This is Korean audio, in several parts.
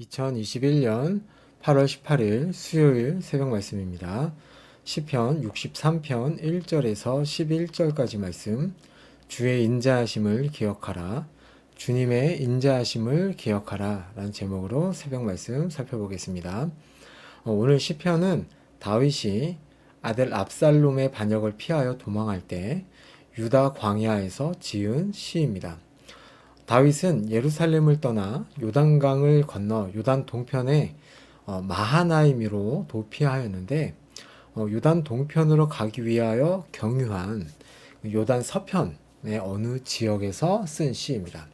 2021년 8월 18일 수요일 새벽 말씀입니다. 시편 63편 1절에서 11절까지 말씀. 주의 인자하심을 기억하라. 주님의 인자하심을 기억하라 라는 제목으로 새벽 말씀 살펴보겠습니다. 오늘 시편은 다윗이 아들 압살롬의 반역을 피하여 도망할 때 유다 광야에서 지은 시입니다. 다윗은 예루살렘을 떠나 요단강을 건너 요단 동편에 마하나임으로 도피하였는데 요단 동편으로 가기 위하여 경유한 요단 서편의 어느 지역에서 쓴 시입니다.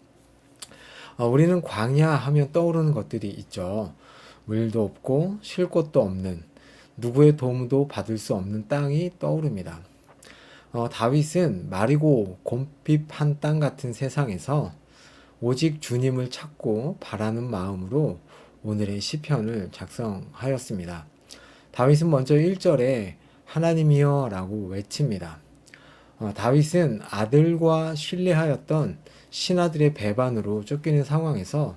우리는 광야 하면 떠오르는 것들이 있죠. 물도 없고 쉴 곳도 없는, 누구의 도움도 받을 수 없는 땅이 떠오릅니다. 다윗은 마르고 곰핍한 땅 같은 세상에서 오직 주님을 찾고 바라는 마음으로 오늘의 시편을 작성하였습니다. 다윗은 먼저 1절에 하나님이여 라고 외칩니다. 다윗은 아들과 신뢰하였던 신하들의 배반으로 쫓기는 상황에서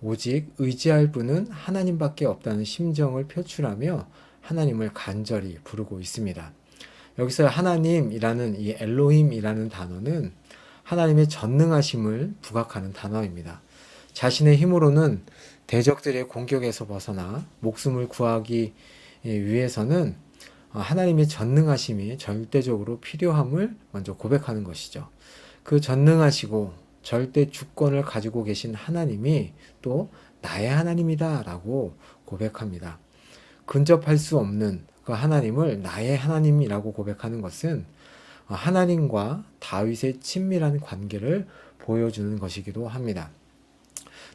오직 의지할 분은 하나님밖에 없다는 심정을 표출하며 하나님을 간절히 부르고 있습니다. 여기서 하나님이라는 이 엘로힘이라는 단어는 하나님의 전능하심을 부각하는 단어입니다. 자신의 힘으로는 대적들의 공격에서 벗어나 목숨을 구하기 위해서는 하나님의 전능하심이 절대적으로 필요함을 먼저 고백하는 것이죠. 그 전능하시고 절대 주권을 가지고 계신 하나님이 또 나의 하나님이다 라고 고백합니다. 근접할 수 없는 그 하나님을 나의 하나님이라고 고백하는 것은 하나님과 다윗의 친밀한 관계를 보여주는 것이기도 합니다.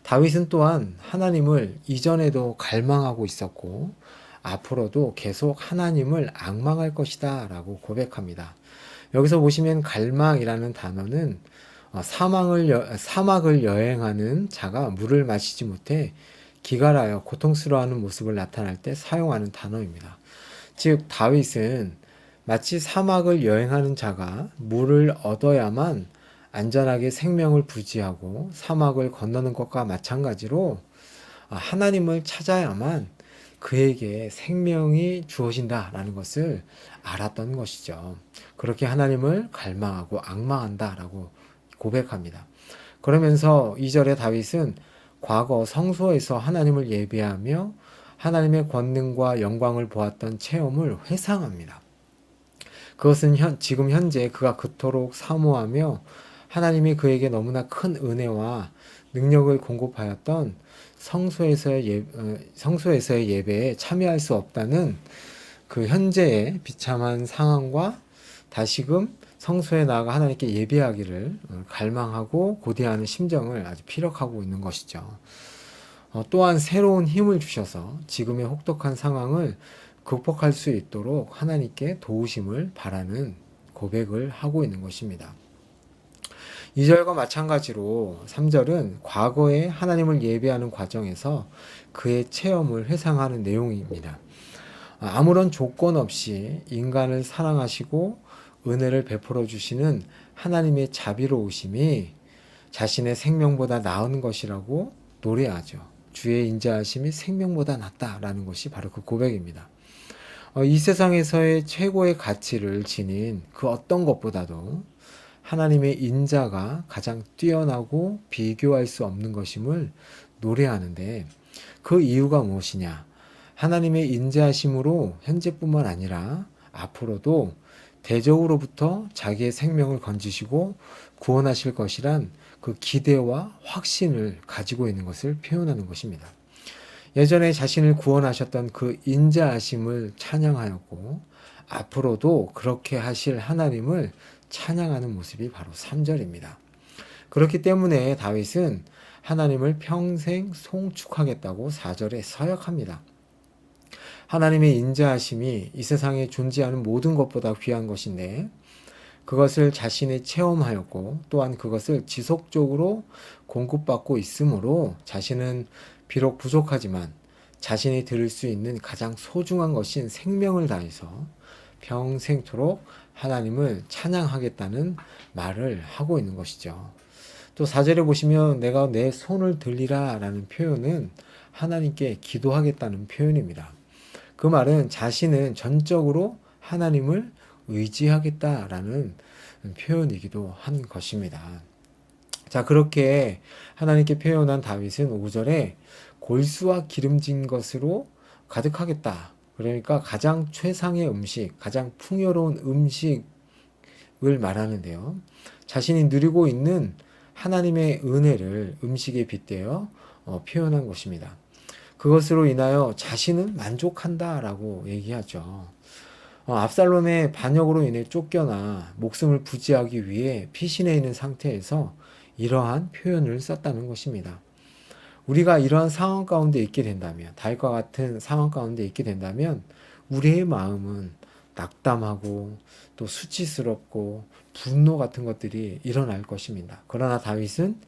다윗은 또한 하나님을 이전에도 갈망하고 있었고 앞으로도 계속 하나님을 앙망할 것이다 라고 고백합니다. 여기서 보시면 갈망이라는 단어는 사막을 여행하는 자가 물을 마시지 못해 기갈하여 고통스러워하는 모습을 나타낼 때 사용하는 단어입니다. 즉 다윗은 마치 사막을 여행하는 자가 물을 얻어야만 안전하게 생명을 부지하고 사막을 건너는 것과 마찬가지로 하나님을 찾아야만 그에게 생명이 주어진다라는 것을 알았던 것이죠. 그렇게 하나님을 갈망하고 앙망한다라고 고백합니다. 그러면서 2절에 다윗은 과거 성소에서 하나님을 예배하며 하나님의 권능과 영광을 보았던 체험을 회상합니다. 그것은 지금 현재 그가 그토록 사모하며 하나님이 그에게 너무나 큰 은혜와 능력을 공급하였던 성소에서의 예배에 참여할 수 없다는 그 현재의 비참한 상황과 다시금 성소에 나아가 하나님께 예배하기를 갈망하고 고대하는 심정을 아주 피력하고 있는 것이죠. 또한 새로운 힘을 주셔서 지금의 혹독한 상황을 극복할 수 있도록 하나님께 도우심을 바라는 고백을 하고 있는 것입니다. 2절과 마찬가지로 3절은 과거에 하나님을 예배하는 과정에서 그의 체험을 회상하는 내용입니다. 아무런 조건 없이 인간을 사랑하시고 은혜를 베풀어 주시는 하나님의 자비로우심이 자신의 생명보다 나은 것이라고 노래하죠. 주의 인자하심이 생명보다 낫다라는 것이 바로 그 고백입니다. 이 세상에서의 최고의 가치를 지닌 그 어떤 것보다도 하나님의 인자가 가장 뛰어나고 비교할 수 없는 것임을 노래하는데 그 이유가 무엇이냐? 하나님의 인자하심으로 현재뿐만 아니라 앞으로도 대적으로부터 자기의 생명을 건지시고 구원하실 것이란 그 기대와 확신을 가지고 있는 것을 표현하는 것입니다. 예전에 자신을 구원하셨던 그 인자하심을 찬양하였고 앞으로도 그렇게 하실 하나님을 찬양하는 모습이 바로 3절입니다. 그렇기 때문에 다윗은 하나님을 평생 송축하겠다고 4절에 서약합니다. 하나님의 인자하심이 이 세상에 존재하는 모든 것보다 귀한 것인데 그것을 자신이 체험하였고 또한 그것을 지속적으로 공급받고 있으므로 자신은 비록 부족하지만 자신이 들을 수 있는 가장 소중한 것인 생명을 다해서 평생토록 하나님을 찬양하겠다는 말을 하고 있는 것이죠. 또 4절에 보시면 내가 내 손을 들리라 라는 표현은 하나님께 기도하겠다는 표현입니다. 그 말은 자신은 전적으로 하나님을 의지하겠다라는 표현이기도 한 것입니다. 자, 그렇게 하나님께 표현한 다윗은 5절에 골수와 기름진 것으로 가득하겠다. 그러니까 가장 최상의 음식, 가장 풍요로운 음식을 말하는데요. 자신이 누리고 있는 하나님의 은혜를 음식에 빗대어 표현한 것입니다. 그것으로 인하여 자신은 만족한다라고 얘기하죠. 압살롬의 반역으로 인해 쫓겨나 목숨을 부지하기 위해 피신해 있는 상태에서 이러한 표현을 썼다는 것입니다. 우리가 이러한 상황 가운데 있게 된다면, 다윗과 같은 상황 가운데 있게 된다면 우리의 마음은 낙담하고 또 수치스럽고 분노 같은 것들이 일어날 것입니다. 그러나 다윗은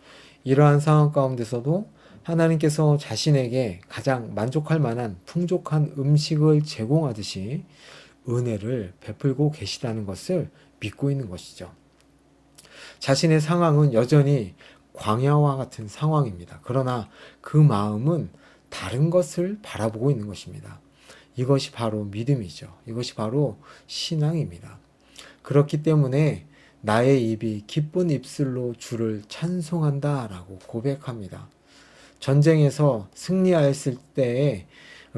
이러한 상황 가운데서도 하나님께서 자신에게 가장 만족할 만한 풍족한 음식을 제공하듯이 은혜를 베풀고 계시다는 것을 믿고 있는 것이죠. 자신의 상황은 여전히 광야와 같은 상황입니다. 그러나 그 마음은 다른 것을 바라보고 있는 것입니다. 이것이 바로 믿음이죠. 이것이 바로 신앙입니다. 그렇기 때문에 나의 입이 기쁜 입술로 주를 찬송한다라고 고백합니다. 전쟁에서 승리하였을 때에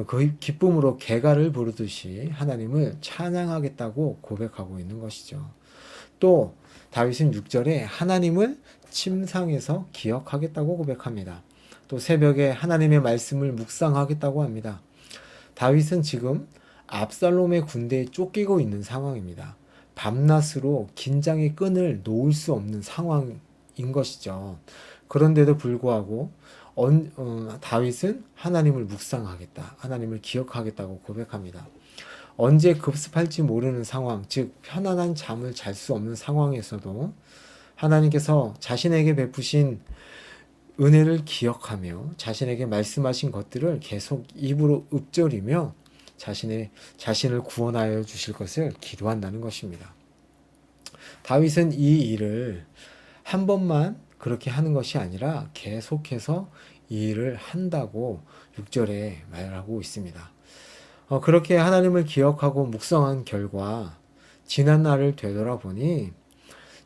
그 기쁨으로 개가를 부르듯이 하나님을 찬양하겠다고 고백하고 있는 것이죠. 또 다윗은 6절에 하나님을 침상에서 기억하겠다고 고백합니다. 또 새벽에 하나님의 말씀을 묵상하겠다고 합니다. 다윗은 지금 압살롬의 군대에 쫓기고 있는 상황입니다. 밤낮으로 긴장의 끈을 놓을 수 없는 상황인 것이죠. 그런데도 불구하고 다윗은 하나님을 묵상하겠다, 하나님을 기억하겠다고 고백합니다. 언제 급습할지 모르는 상황, 즉 편안한 잠을 잘 수 없는 상황에서도 하나님께서 자신에게 베푸신 은혜를 기억하며 자신에게 말씀하신 것들을 계속 입으로 읊조리며 자신을 구원하여 주실 것을 기도한다는 것입니다. 다윗은 이 일을 한 번만 그렇게 하는 것이 아니라 계속해서 이 일을 한다고 6절에 말하고 있습니다. 그렇게 하나님을 기억하고 묵상한 결과 지난 날을 되돌아보니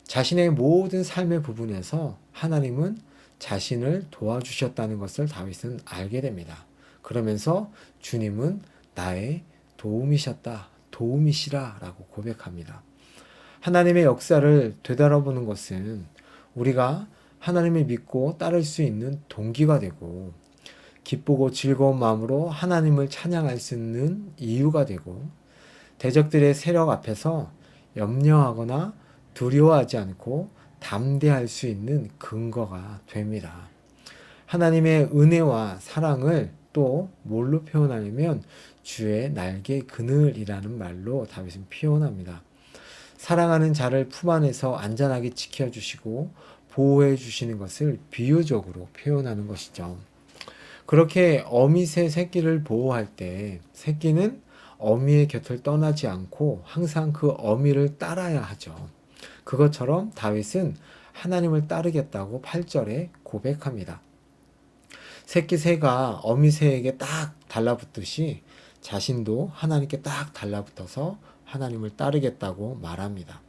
자신의 모든 삶의 부분에서 하나님은 자신을 도와주셨다는 것을 다윗은 알게 됩니다. 그러면서 주님은 나의 도움이시라 라고 고백합니다. 하나님의 역사를 되돌아보는 것은 우리가 하나님을 믿고 따를 수 있는 동기가 되고 기쁘고 즐거운 마음으로 하나님을 찬양할 수 있는 이유가 되고 대적들의 세력 앞에서 염려하거나 두려워하지 않고 담대할 수 있는 근거가 됩니다. 하나님의 은혜와 사랑을 또 뭘로 표현하냐면 주의 날개 그늘이라는 말로 다윗은 표현합니다. 사랑하는 자를 품 안에서 안전하게 지켜주시고 보호해 주시는 것을 비유적으로 표현하는 것이죠. 그렇게 어미새 새끼를 보호할 때 새끼는 어미의 곁을 떠나지 않고 항상 그 어미를 따라야 하죠. 그것처럼 다윗은 하나님을 따르겠다고 8절에 고백합니다. 새끼 새가 어미 새에게 딱 달라붙듯이 자신도 하나님께 딱 달라붙어서 하나님을 따르겠다고 말합니다.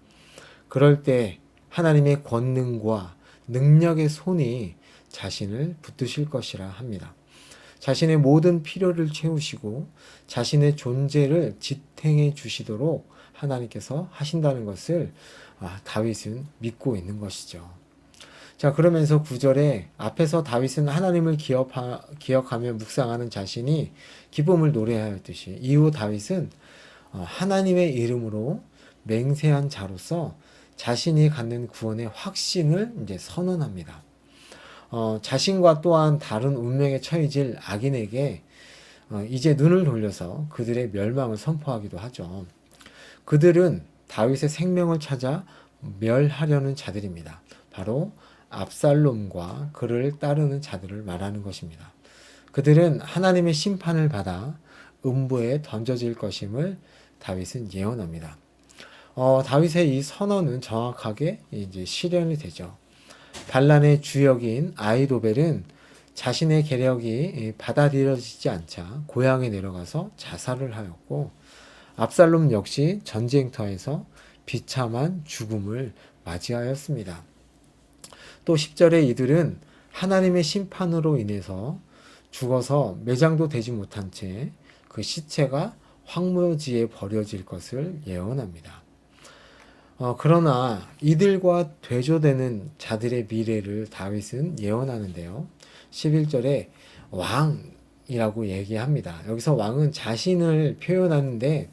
그럴 때 하나님의 권능과 능력의 손이 자신을 붙드실 것이라 합니다. 자신의 모든 필요를 채우시고 자신의 존재를 지탱해 주시도록 하나님께서 하신다는 것을 다윗은 믿고 있는 것이죠. 자, 그러면서 9절에 앞에서 다윗은 하나님을 기억하며 묵상하는 자신이 기쁨을 노래하였듯이 이후 다윗은 하나님의 이름으로 맹세한 자로서 자신이 갖는 구원의 확신을 이제 선언합니다. 자신과 또한 다른 운명에 처해질 악인에게 이제 눈을 돌려서 그들의 멸망을 선포하기도 하죠. 그들은 다윗의 생명을 찾아 멸하려는 자들입니다. 바로 압살롬과 그를 따르는 자들을 말하는 것입니다. 그들은 하나님의 심판을 받아 음부에 던져질 것임을 다윗은 예언합니다. 다윗의 이 선언은 정확하게 이제 실현이 되죠. 반란의 주역인 아히도벨은 자신의 계략이 받아들여지지 않자 고향에 내려가서 자살을 하였고, 압살롬 역시 전쟁터에서 비참한 죽음을 맞이하였습니다. 또 10절에 이들은 하나님의 심판으로 인해서 죽어서 매장도 되지 못한 채 그 시체가 황무지에 버려질 것을 예언합니다. 그러나 이들과 대조되는 자들의 미래를 다윗은 예언하는데요. 11절에 왕이라고 얘기합니다. 여기서 왕은 자신을 표현하는데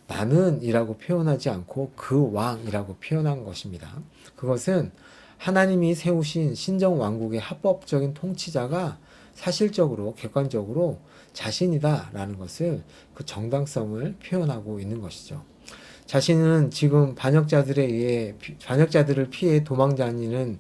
나는 이라고 표현하지 않고 그 왕이라고 표현한 것입니다. 그것은 하나님이 세우신 신정 왕국의 합법적인 통치자가 사실적으로 객관적으로 자신이다 라는 것을, 그 정당성을 표현하고 있는 것이죠. 자신은 지금 반역자들을 피해 도망다니는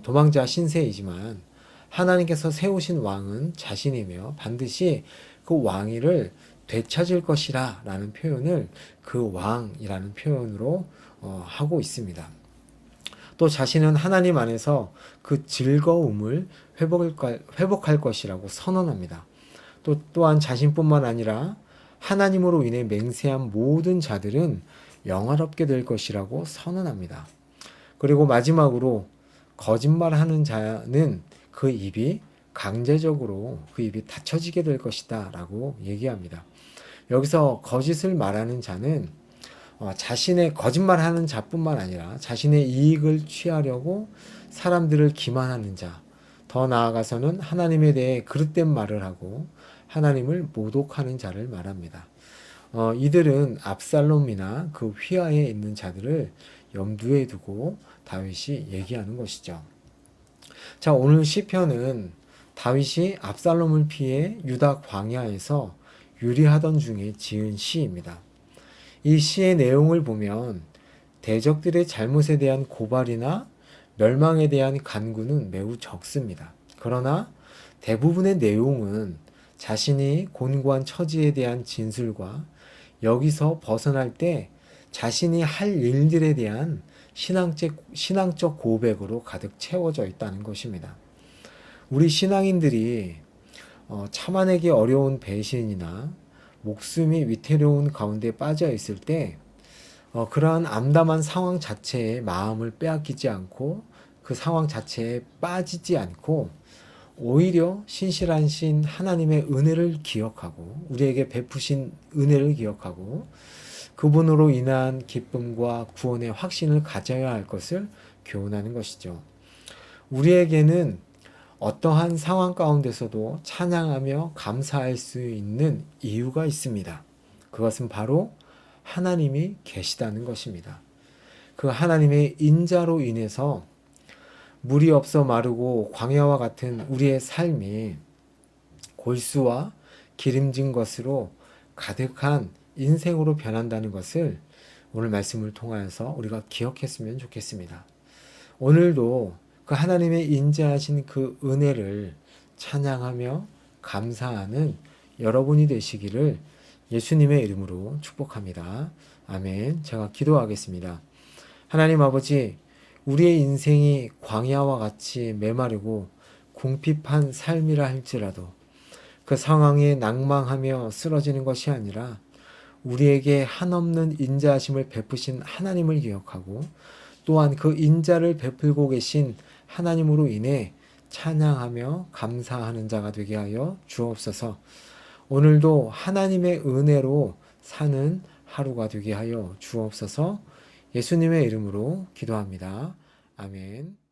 도망자 신세이지만 하나님께서 세우신 왕은 자신이며 반드시 그 왕위를 되찾을 것이라 라는 표현을 그 왕이라는 표현으로 하고 있습니다. 또 자신은 하나님 안에서 그 즐거움을 회복할 것이라고 선언합니다. 또한 자신뿐만 아니라 하나님으로 인해 맹세한 모든 자들은 영화롭게 될 것이라고 선언합니다. 그리고 마지막으로 거짓말하는 자는 그 입이 강제적으로 그 입이 닫혀지게 될 것이다 라고 얘기합니다. 여기서 거짓을 말하는 자는 자신의 거짓말하는 자뿐만 아니라 자신의 이익을 취하려고 사람들을 기만하는 자, 더 나아가서는 하나님에 대해 그릇된 말을 하고 하나님을 모독하는 자를 말합니다. 이들은 압살롬이나 그 휘하에 있는 자들을 염두에 두고 다윗이 얘기하는 것이죠. 자, 오늘 시편은 다윗이 압살롬을 피해 유다 광야에서 유리하던 중에 지은 시입니다. 이 시의 내용을 보면 대적들의 잘못에 대한 고발이나 멸망에 대한 간구는 매우 적습니다. 그러나 대부분의 내용은 자신이 곤고한 처지에 대한 진술과 여기서 벗어날 때 자신이 할 일들에 대한 신앙적 고백으로 가득 채워져 있다는 것입니다. 우리 신앙인들이 참아내기 어려운 배신이나 목숨이 위태로운 가운데 빠져 있을 때 그러한 암담한 상황 자체에 마음을 빼앗기지 않고 그 상황 자체에 빠지지 않고 오히려 신실하신 하나님의 은혜를 기억하고 우리에게 베푸신 은혜를 기억하고 그분으로 인한 기쁨과 구원의 확신을 가져야 할 것을 교훈하는 것이죠. 우리에게는 어떠한 상황 가운데서도 찬양하며 감사할 수 있는 이유가 있습니다. 그것은 바로 하나님이 계시다는 것입니다. 그 하나님의 인자로 인해서 물이 없어 마르고 광야와 같은 우리의 삶이 골수와 기름진 것으로 가득한 인생으로 변한다는 것을 오늘 말씀을 통하여서 우리가 기억했으면 좋겠습니다. 오늘도 그 하나님의 인자하신 그 은혜를 찬양하며 감사하는 여러분이 되시기를 예수님의 이름으로 축복합니다. 아멘. 제가 기도하겠습니다. 하나님 아버지, 우리의 인생이 광야와 같이 메마르고 궁핍한 삶이라 할지라도 그 상황에 낭망하며 쓰러지는 것이 아니라 우리에게 한없는 인자하심을 베푸신 하나님을 기억하고 또한 그 인자를 베풀고 계신 하나님으로 인해 찬양하며 감사하는 자가 되게 하여 주옵소서. 오늘도 하나님의 은혜로 사는 하루가 되게 하여 주옵소서. 예수님의 이름으로 기도합니다. 아멘.